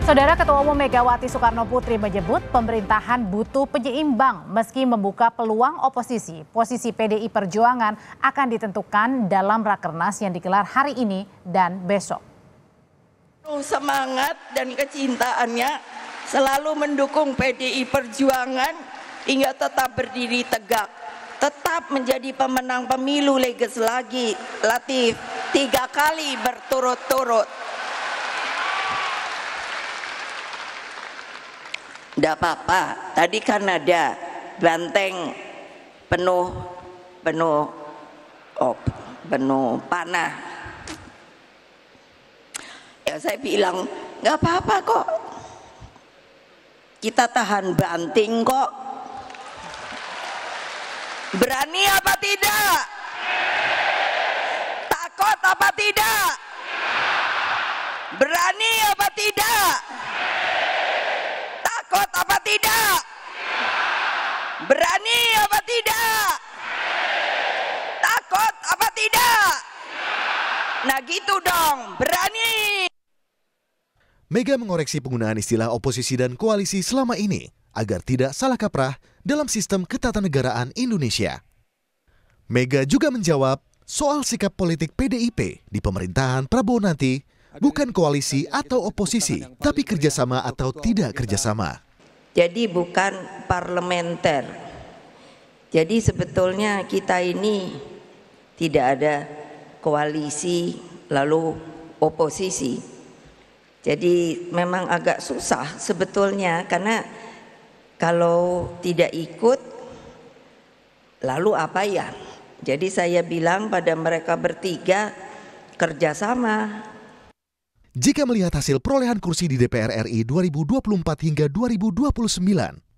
Saudara Ketua Umum Megawati Soekarno Putri menyebut pemerintahan butuh penyeimbang meski membuka peluang oposisi. Posisi PDI Perjuangan akan ditentukan dalam Rakernas yang digelar hari ini dan besok. Semangat dan kecintaannya selalu mendukung PDI Perjuangan hingga tetap berdiri tegak. Tetap menjadi pemenang pemilu legislatif 3 kali berturut-turut. Tidak apa-apa, tadi kan ada banteng penuh panah. Ya saya bilang nggak apa-apa kok, kita tahan banting kok. Berani apa tidak? Takut apa tidak? Berani apa tidak? Takut apa tidak? Berani apa tidak? Takut apa tidak? Nah gitu dong, berani. Mega mengoreksi penggunaan istilah oposisi dan koalisi selama ini agar tidak salah kaprah dalam sistem ketatanegaraan Indonesia. Mega juga menjawab soal sikap politik PDIP di pemerintahan Prabowo nanti bukan koalisi atau oposisi, tapi kerjasama atau tidak kerjasama. Jadi bukan parlementer. Jadi sebetulnya kita ini tidak ada koalisi lalu oposisi. Jadi memang agak susah sebetulnya, karena kalau tidak ikut lalu apa ya? Jadi saya bilang pada mereka bertiga, kerjasama. Jika melihat hasil perolehan kursi di DPR RI 2024 hingga 2029,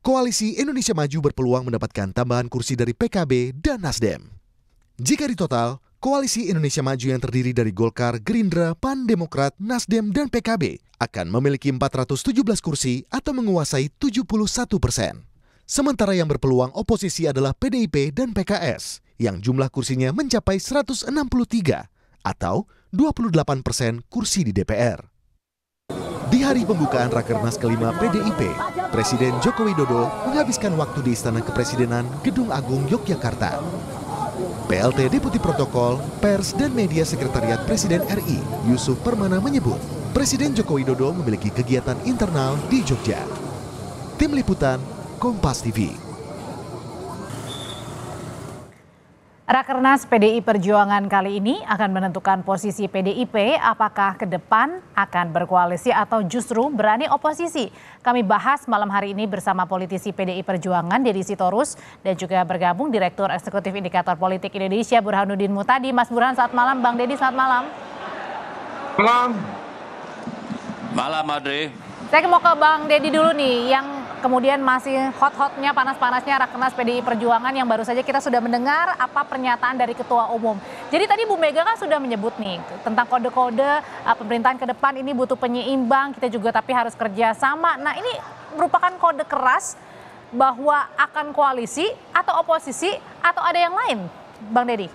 Koalisi Indonesia Maju berpeluang mendapatkan tambahan kursi dari PKB dan Nasdem. Jika ditotal, Koalisi Indonesia Maju yang terdiri dari Golkar, Gerindra, PAN, Demokrat, Nasdem, dan PKB akan memiliki 417 kursi atau menguasai 71%. Sementara yang berpeluang oposisi adalah PDIP dan PKS, yang jumlah kursinya mencapai 163 atau 28% kursi di DPR. Di hari pembukaan Rakernas kelima PDIP, Presiden Joko Widodo menghabiskan waktu di Istana Kepresidenan Gedung Agung Yogyakarta. PLT Deputi Protokol, Pers, dan Media Sekretariat Presiden RI, Yusuf Permana menyebut, Presiden Joko Widodo memiliki kegiatan internal di Jogja. Tim Liputan, Kompas TV. Rakernas PDI Perjuangan kali ini akan menentukan posisi PDIP apakah ke depan akan berkoalisi atau justru berani oposisi. Kami bahas malam hari ini bersama politisi PDI Perjuangan Deddy Sitorus dan juga bergabung Direktur Eksekutif Indikator Politik Indonesia Burhanuddin Muhtadi. Mas Burhan, saat malam. Bang Deddy, saat malam. Malam. Malam, Adri. Saya mau ke Bang Deddy dulu nih, yang kemudian masih hot-hotnya, panas-panasnya Rakernas PDI Perjuangan yang baru saja kita sudah mendengar apa pernyataan dari Ketua Umum. Jadi tadi Bu Mega kan sudah menyebut nih tentang kode-kode pemerintahan ke depan ini butuh penyeimbang, kita juga tapi harus kerja sama. Nah ini merupakan kode keras bahwa akan koalisi atau oposisi atau ada yang lain, Bang Deddy?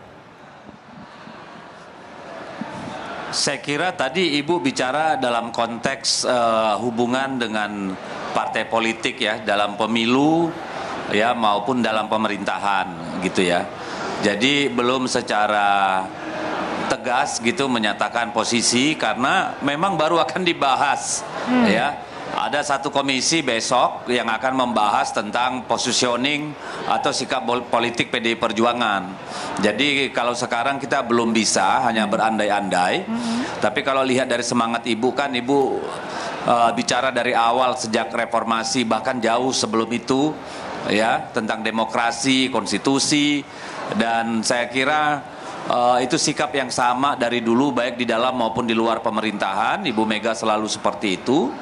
Saya kira tadi Ibu bicara dalam konteks hubungan dengan partai politik ya, dalam pemilu ya maupun dalam pemerintahan gitu ya. Jadi belum secara tegas gitu menyatakan posisi karena memang baru akan dibahas ya. Ada satu komisi besok yang akan membahas tentang positioning atau sikap politik PDI Perjuangan. Jadi kalau sekarang kita belum bisa hanya berandai-andai, tapi kalau lihat dari semangat Ibu kan Ibu bicara dari awal sejak reformasi bahkan jauh sebelum itu ya tentang demokrasi, konstitusi, dan saya kira itu sikap yang sama dari dulu baik di dalam maupun di luar pemerintahan. Ibu Mega selalu seperti itu.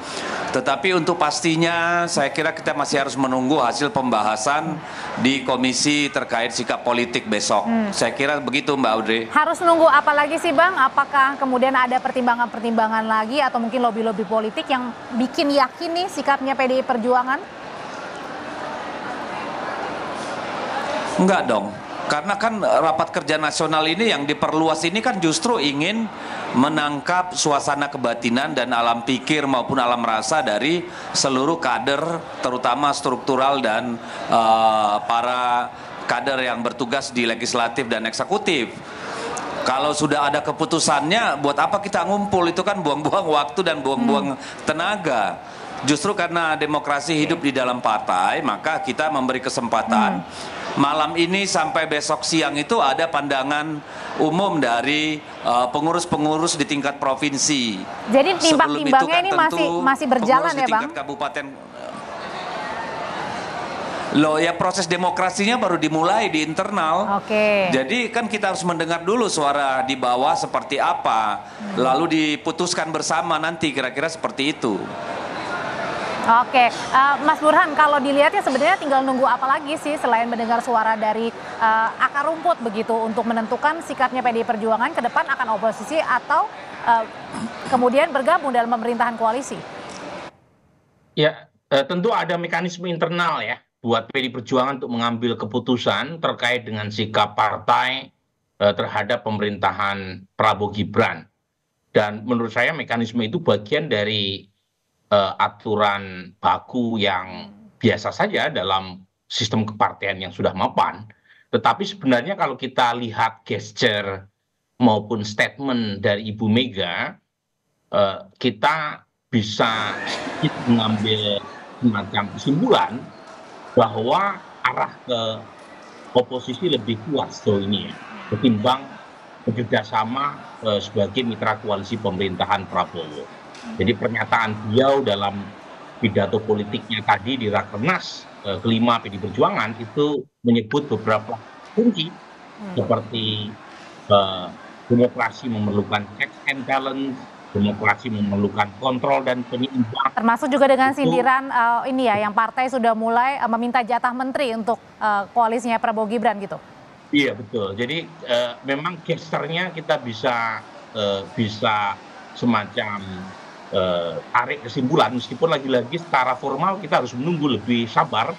Tetapi untuk pastinya saya kira kita masih harus menunggu hasil pembahasan di komisi terkait sikap politik besok. Saya kira begitu Mbak Audrey. Harus nunggu apa lagi sih Bang? Apakah kemudian ada pertimbangan-pertimbangan lagi atau mungkin lobby-lobby politik yang bikin yakin nih sikapnya PDI Perjuangan? Enggak dong. Karena kan rapat kerja nasional ini yang diperluas ini kan justru ingin menangkap suasana kebatinan dan alam pikir maupun alam rasa dari seluruh kader, terutama struktural dan para kader yang bertugas di legislatif dan eksekutif. Kalau sudah ada keputusannya, buat apa kita ngumpul? Itu kan buang-buang waktu dan buang-buang tenaga. Justru karena demokrasi hidup di dalam partai, maka kita memberi kesempatan malam ini sampai besok siang itu ada pandangan umum dari pengurus-pengurus di tingkat provinsi. Jadi timbang-timbangnya kan ini masih berjalan ya, Bang? Tingkat kabupaten. Loh ya, proses demokrasinya baru dimulai di internal. Oke. Jadi kan kita harus mendengar dulu suara di bawah seperti apa, lalu diputuskan bersama nanti kira-kira seperti itu. Oke, Mas Burhan, kalau dilihatnya sebenarnya tinggal nunggu apa lagi sih selain mendengar suara dari akar rumput begitu untuk menentukan sikapnya PDI Perjuangan ke depan akan oposisi atau kemudian bergabung dalam pemerintahan koalisi? Ya, tentu ada mekanisme internal ya buat PDI Perjuangan untuk mengambil keputusan terkait dengan sikap partai terhadap pemerintahan Prabowo Gibran. Dan menurut saya mekanisme itu bagian dari aturan baku yang biasa saja dalam sistem kepartean yang sudah mapan. Tetapi sebenarnya kalau kita lihat gesture maupun statement dari Ibu Mega, kita bisa mengambil semacam kesimpulan bahwa arah ke oposisi lebih kuat sejauh ini ya, ketimbang bekerjasama sebagai mitra koalisi pemerintahan Prabowo. Jadi pernyataan beliau dalam pidato politiknya tadi di Rakernas kelima PDI Perjuangan itu menyebut beberapa kunci seperti demokrasi memerlukan checks and balance, demokrasi memerlukan kontrol dan penyeimbang. Termasuk juga dengan sindiran ini ya, yang partai sudah mulai meminta jatah menteri untuk koalisinya Prabowo Gibran gitu. Iya betul. Jadi memang gesturnya kita bisa semacam tarik kesimpulan, meskipun lagi-lagi secara formal kita harus menunggu lebih sabar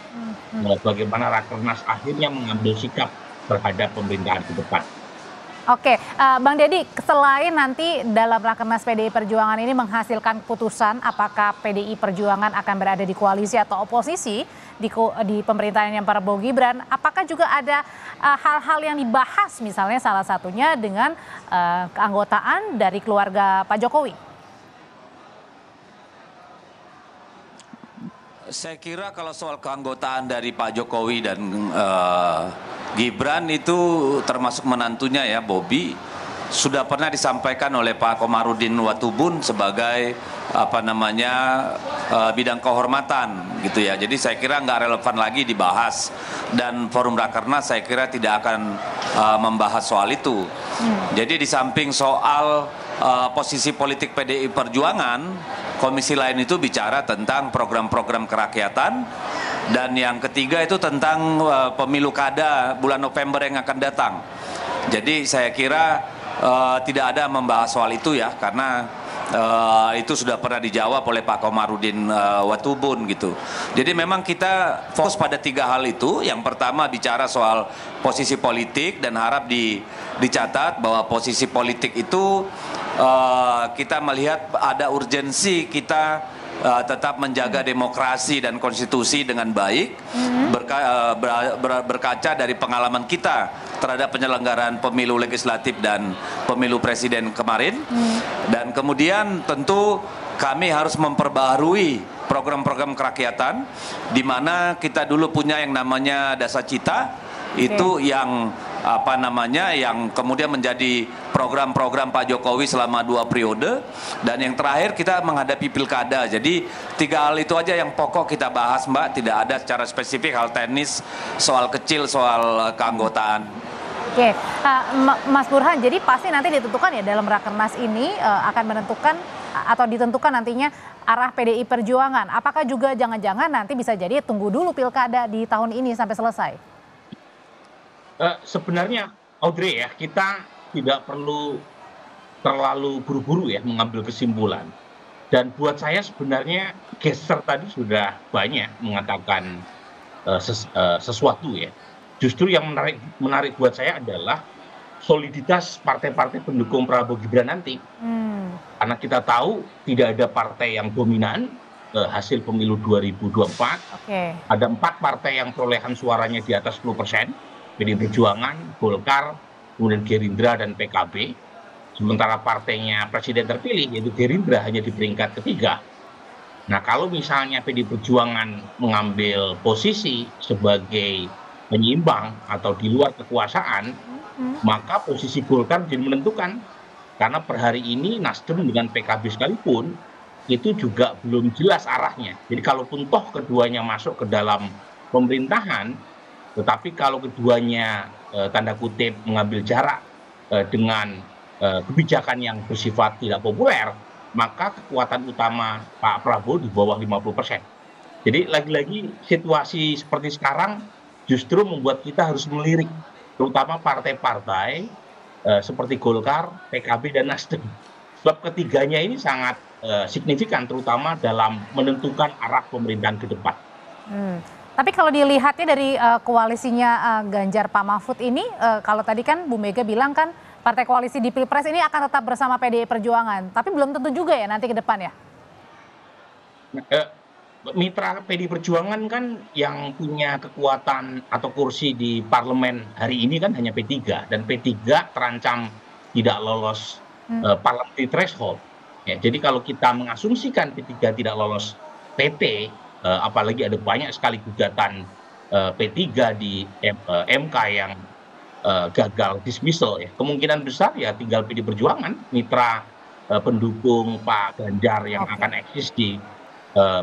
bagaimana Rakernas akhirnya mengambil sikap terhadap pemerintahan ke depan. Oke, Bang Deddy, selain nanti dalam Rakernas PDI Perjuangan ini menghasilkan keputusan apakah PDI Perjuangan akan berada di koalisi atau oposisi di pemerintahan yang Prabowo Gibran, apakah juga ada hal-hal yang dibahas misalnya salah satunya dengan keanggotaan dari keluarga Pak Jokowi? Saya kira kalau soal keanggotaan dari Pak Jokowi dan Gibran itu termasuk menantunya ya, Bobi, sudah pernah disampaikan oleh Pak Komarudin Watubun sebagai bidang kehormatan gitu ya. Jadi saya kira nggak relevan lagi dibahas, dan forum Rakernas saya kira tidak akan membahas soal itu. Jadi di samping soal posisi politik PDI Perjuangan, komisi lain itu bicara tentang program-program kerakyatan, dan yang ketiga itu tentang pemilu kada bulan November yang akan datang. Jadi saya kira tidak ada membahas soal itu ya, karena itu sudah pernah dijawab oleh Pak Komarudin Watubun gitu. Jadi memang kita fokus pada tiga hal itu. Yang pertama bicara soal posisi politik, dan harap dicatat bahwa posisi politik itu kita melihat ada urgensi kita tetap menjaga demokrasi dan konstitusi dengan baik, berkaca dari pengalaman kita terhadap penyelenggaraan pemilu legislatif dan pemilu presiden kemarin. Dan kemudian tentu kami harus memperbaharui program-program kerakyatan, di mana kita dulu punya yang namanya Dasa Cita, itu yang yang kemudian menjadi program-program Pak Jokowi selama 2 periode, dan yang terakhir kita menghadapi pilkada. Jadi 3 hal itu aja yang pokok kita bahas, Mbak, tidak ada secara spesifik hal teknis, soal kecil, soal keanggotaan. Oke, Mas Burhan, jadi pasti nanti ditentukan ya dalam Rakernas ini akan menentukan atau ditentukan nantinya arah PDI Perjuangan. Apakah juga jangan-jangan nanti bisa jadi tunggu dulu pilkada di tahun ini sampai selesai? Sebenarnya Audrey ya, kita tidak perlu terlalu buru-buru ya mengambil kesimpulan. Dan buat saya sebenarnya gesture tadi sudah banyak mengatakan sesuatu ya. justru yang menarik buat saya adalah soliditas partai-partai pendukung Prabowo Gibran nanti. Karena kita tahu tidak ada partai yang dominan hasil pemilu 2024. Ada 4 partai yang perolehan suaranya di atas 10%, PDI Perjuangan, Golkar, kemudian Gerindra dan PKB. Sementara partainya presiden terpilih yaitu Gerindra hanya di peringkat ketiga. Nah, kalau misalnya PDI Perjuangan mengambil posisi sebagai penyeimbang atau di luar kekuasaan, maka posisi Golkar jadi menentukan. Karena per hari ini Nasdem dengan PKB sekalipun itu juga belum jelas arahnya. Jadi kalaupun toh keduanya masuk ke dalam pemerintahan, tetapi kalau keduanya tanda kutip mengambil jarak dengan kebijakan yang bersifat tidak populer, maka kekuatan utama Pak Prabowo di bawah 50%. Jadi lagi-lagi situasi seperti sekarang justru membuat kita harus melirik, terutama partai-partai seperti Golkar, PKB, dan Nasdem. Sebab ketiganya ini sangat signifikan, terutama dalam menentukan arah pemerintahan ke depan. Tapi kalau dilihatnya dari koalisinya Ganjar Pak Mahfud ini, kalau tadi kan Bu Mega bilang kan partai koalisi di Pilpres ini akan tetap bersama PDI Perjuangan. Tapi belum tentu juga ya nanti ke depan ya? Mitra PDI Perjuangan kan yang punya kekuatan atau kursi di parlemen hari ini kan hanya P3. Dan P3 terancam tidak lolos parliamentary threshold. Ya, jadi kalau kita mengasumsikan P3 tidak lolos PT, apalagi ada banyak sekali gugatan P3 di MK yang gagal dismissal, ya kemungkinan besar ya tinggal PDI Perjuangan, mitra pendukung Pak Ganjar yang akan eksis di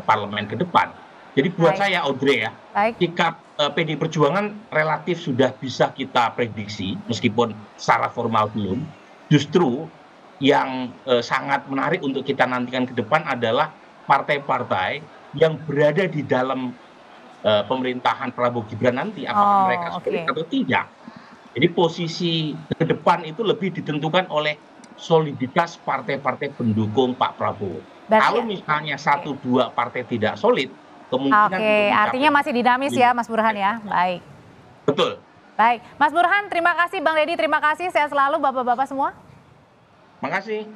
parlemen ke depan. Jadi buat saya Audrey ya, sikap PDI Perjuangan relatif sudah bisa kita prediksi meskipun secara formal belum. Justru yang sangat menarik untuk kita nantikan ke depan adalah partai-partai yang berada di dalam pemerintahan Prabowo Gibran nanti, apakah mereka solid atau tidak. Jadi posisi ke depan itu lebih ditentukan oleh soliditas partai-partai pendukung Pak Prabowo. Kalau misalnya 1-2 partai tidak solid, kemungkinan artinya masih dinamis ya Mas Burhan ya. Baik. Betul. Baik, Mas Burhan terima kasih, Bang Deddy terima kasih, sehat selalu Bapak-bapak semua. Makasih.